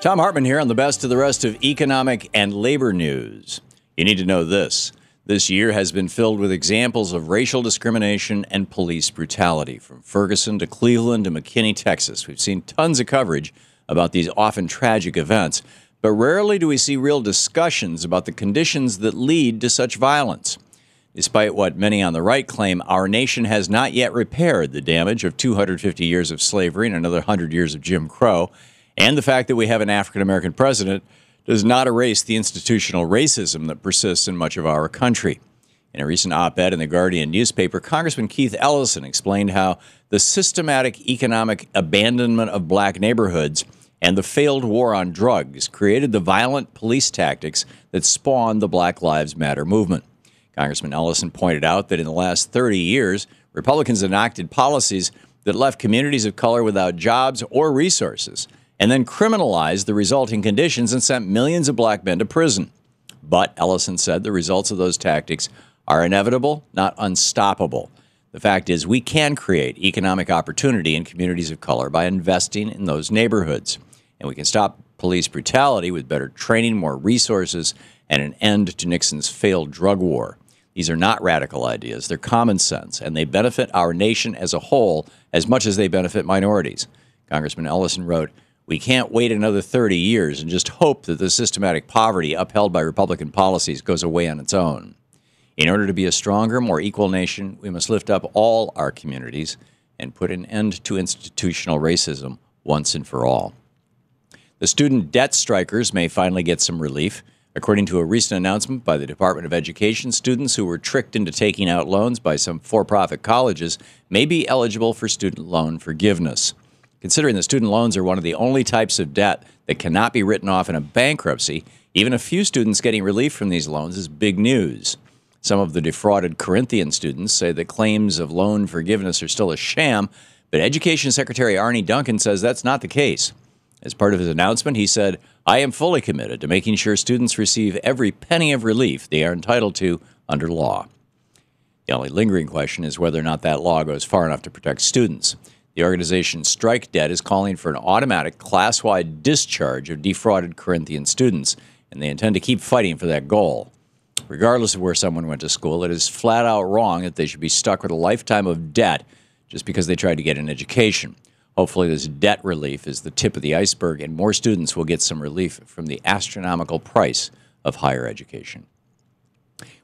Thom Hartmann here on the best of the rest of economic and labor news. You need to know this. This year has been filled with examples of racial discrimination and police brutality. From Ferguson to Cleveland to McKinney, Texas, we've seen tons of coverage about these often tragic events, but rarely do we see real discussions about the conditions that lead to such violence. Despite what many on the right claim, our nation has not yet repaired the damage of 250 years of slavery and another 100 years of Jim Crow. And the fact that we have an African-American president does not erase the institutional racism that persists in much of our country. In a recent op-ed in the Guardian newspaper, Congressman Keith Ellison explained how the systematic economic abandonment of black neighborhoods and the failed war on drugs created the violent police tactics that spawned the Black Lives Matter movement. Congressman Ellison pointed out that in the last 30 years, Republicans enacted policies that left communities of color without jobs or resources, and then criminalized the resulting conditions and sent millions of black men to prison. But, Ellison said, the results of those tactics are inevitable, not unstoppable. The fact is, we can create economic opportunity in communities of color by investing in those neighborhoods. And we can stop police brutality with better training, more resources, and an end to Nixon's failed drug war. These are not radical ideas. They're common sense, and they benefit our nation as a whole as much as they benefit minorities. Congressman Ellison wrote, "We can't wait another 30 years and just hope that the systematic poverty upheld by Republican policies goes away on its own. In order to be a stronger, more equal nation, we must lift up all our communities and put an end to institutional racism once and for all." The student debt strikers may finally get some relief. According to a recent announcement by the Department of Education, students who were tricked into taking out loans by some for-profit colleges may be eligible for student loan forgiveness. Considering that student loans are one of the only types of debt that cannot be written off in a bankruptcy, even a few students getting relief from these loans is big news. Some of the defrauded Corinthian students say that claims of loan forgiveness are still a sham, but Education Secretary Arne Duncan says that's not the case. As part of his announcement, he said, "I am fully committed to making sure students receive every penny of relief they are entitled to under law." The only lingering question is whether or not that law goes far enough to protect students. The organization Strike Debt is calling for an automatic class-wide discharge of defrauded Corinthian students, and they intend to keep fighting for that goal. Regardless of where someone went to school, it is flat out wrong that they should be stuck with a lifetime of debt just because they tried to get an education. Hopefully this debt relief is the tip of the iceberg, and more students will get some relief from the astronomical price of higher education.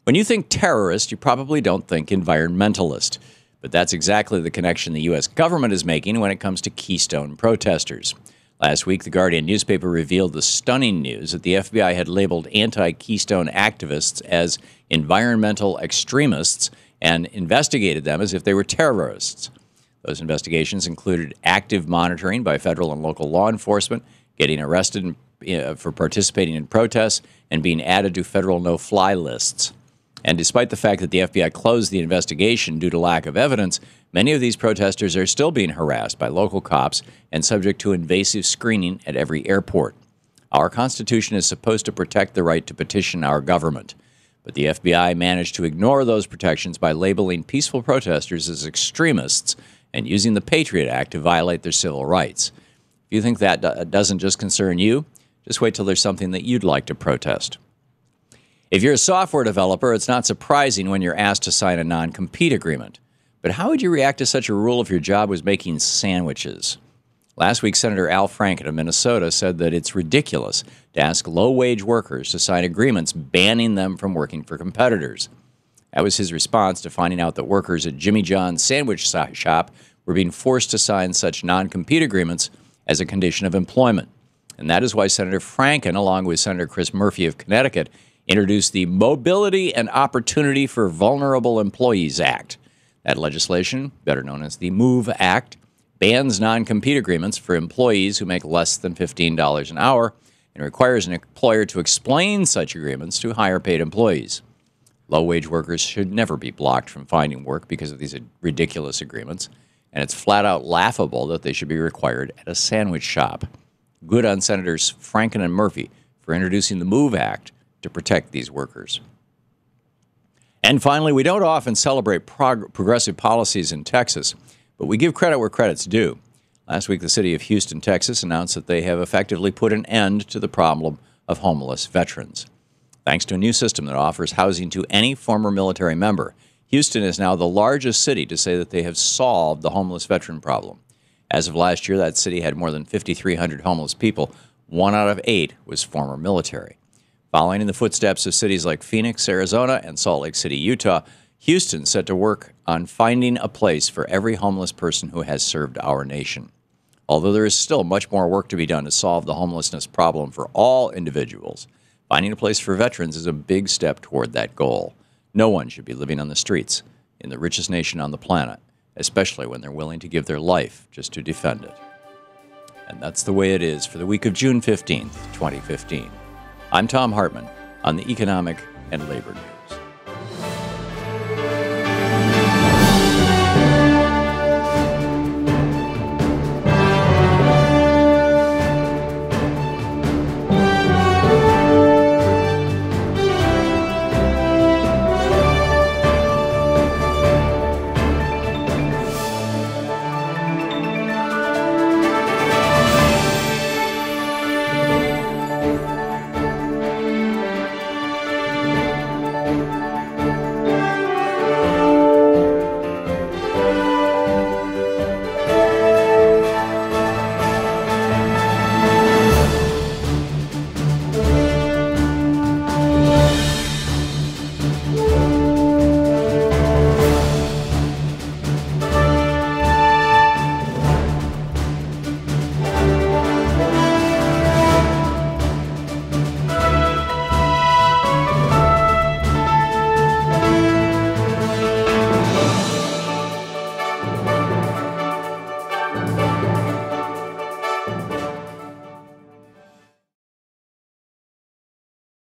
When you think terrorist, you probably don't think environmentalist. But that's exactly the connection the U.S. government is making when it comes to Keystone protesters. Last week, the Guardian newspaper revealed the stunning news that the FBI had labeled anti-Keystone activists as environmental extremists and investigated them as if they were terrorists. Those investigations included active monitoring by federal and local law enforcement, getting arrested for participating in protests, and being added to federal no-fly lists. And despite the fact that the FBI closed the investigation due to lack of evidence, many of these protesters are still being harassed by local cops and subject to invasive screening at every airport. Our Constitution is supposed to protect the right to petition our government, but the FBI managed to ignore those protections by labeling peaceful protesters as extremists and using the Patriot Act to violate their civil rights. If you think that doesn't just concern you, just wait till there's something that you'd like to protest. If you're a software developer, it's not surprising when you're asked to sign a non-compete agreement. But how would you react to such a rule if your job was making sandwiches? Last week, Senator Al Franken of Minnesota said that it's ridiculous to ask low-wage workers to sign agreements banning them from working for competitors. That was his response to finding out that workers at Jimmy John's sandwich shop were being forced to sign such non-compete agreements as a condition of employment. And that is why Senator Franken, along with Senator Chris Murphy of Connecticut, introduced the Mobility and Opportunity for Vulnerable Employees Act. That legislation, better known as the MOVE Act, bans non-compete agreements for employees who make less than $15 an hour and requires an employer to explain such agreements to higher-paid employees. Low-wage workers should never be blocked from finding work because of these ridiculous agreements, and it's flat-out laughable that they should be required at a sandwich shop. Good on Senators Franken and Murphy for introducing the MOVE Act to protect these workers. And finally, we don't often celebrate progressive policies in Texas, but we give credit where credit's due. Last week, the city of Houston, Texas, announced that they have effectively put an end to the problem of homeless veterans. Thanks to a new system that offers housing to any former military member, Houston is now the largest city to say that they have solved the homeless veteran problem. As of last year, that city had more than 5,300 homeless people. 1 out of 8 was former military. Following in the footsteps of cities like Phoenix, Arizona, and Salt Lake City, Utah, Houston set to work on finding a place for every homeless person who has served our nation. Although there is still much more work to be done to solve the homelessness problem for all individuals, finding a place for veterans is a big step toward that goal. No one should be living on the streets in the richest nation on the planet, especially when they're willing to give their life just to defend it. And that's the way it is for the week of June 15th, 2015. I'm Thom Hartmann on the Economic and Labor News.